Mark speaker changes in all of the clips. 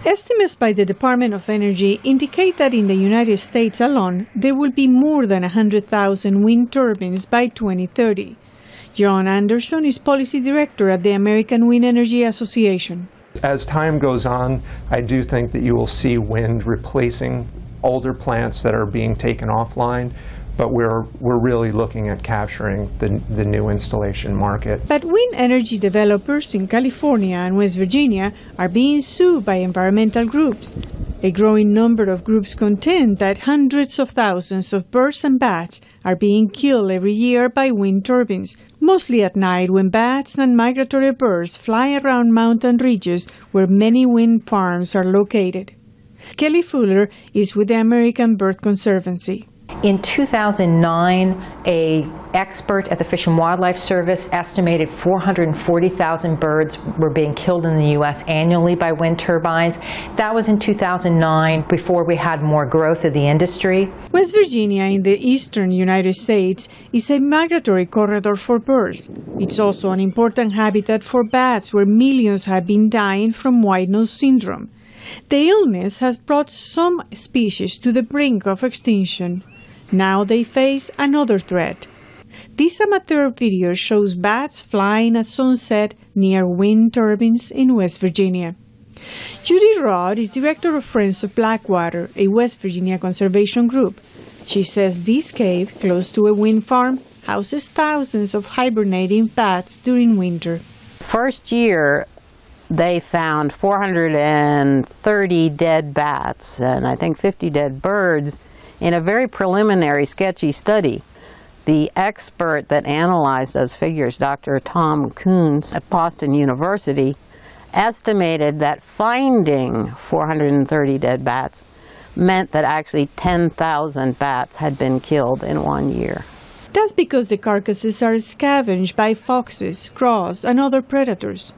Speaker 1: Estimates by the Department of Energy indicate that in the United States alone, there will be more than 100,000 wind turbines by 2030. John Anderson is Policy Director at the American Wind Energy Association.
Speaker 2: As time goes on, I do think that you will see wind replacing older plants that are being taken offline, but we're really looking at capturing the new installation market.
Speaker 1: But wind energy developers in California and West Virginia are being sued by environmental groups. A growing number of groups contend that hundreds of thousands of birds and bats are being killed every year by wind turbines, mostly at night when bats and migratory birds fly around mountain ridges where many wind farms are located. Kelly Fuller is with the American Bird Conservancy.
Speaker 3: In 2009, an expert at the Fish and Wildlife Service estimated 440,000 birds were being killed in the U.S. annually by wind turbines. That was in 2009, before we had more growth of the industry.
Speaker 1: West Virginia in the eastern United States is a migratory corridor for birds. It's also an important habitat for bats, where millions have been dying from white-nose syndrome. The illness has brought some species to the brink of extinction. Now they face another threat. This amateur video shows bats flying at sunset near wind turbines in West Virginia. Judy Rodd is director of Friends of Blackwater, a West Virginia conservation group. She says this cave, close to a wind farm, houses thousands of hibernating bats during winter.
Speaker 4: First year, they found 430 dead bats and I think 50 dead birds in a very preliminary, sketchy study. The expert that analyzed those figures, Dr. Tom Coons at Boston University, estimated that finding 430 dead bats meant that actually 10,000 bats had been killed in 1 year.
Speaker 1: That's because the carcasses are scavenged by foxes, crows, and other predators.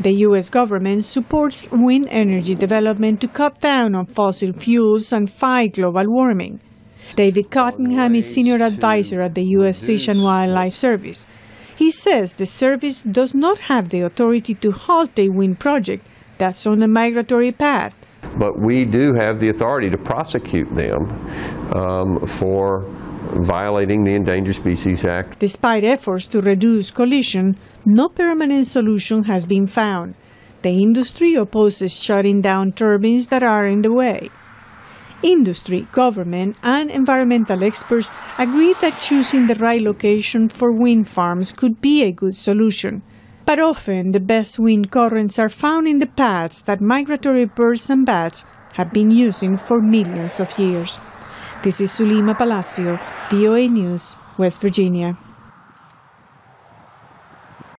Speaker 1: The U.S. government supports wind energy development to cut down on fossil fuels and fight global warming. David Cottingham is senior advisor at the U.S. Fish and Wildlife Service. He says the service does not have the authority to halt a wind project that's on a migratory path.
Speaker 5: But we do have the authority to prosecute them for violating the Endangered Species Act.
Speaker 1: Despite efforts to reduce collision, no permanent solution has been found. The industry opposes shutting down turbines that are in the way. Industry, government, and environmental experts agree that choosing the right location for wind farms could be a good solution. But often, the best wind currents are found in the paths that migratory birds and bats have been using for millions of years. This is Zulima Palacio, VOA News, West Virginia.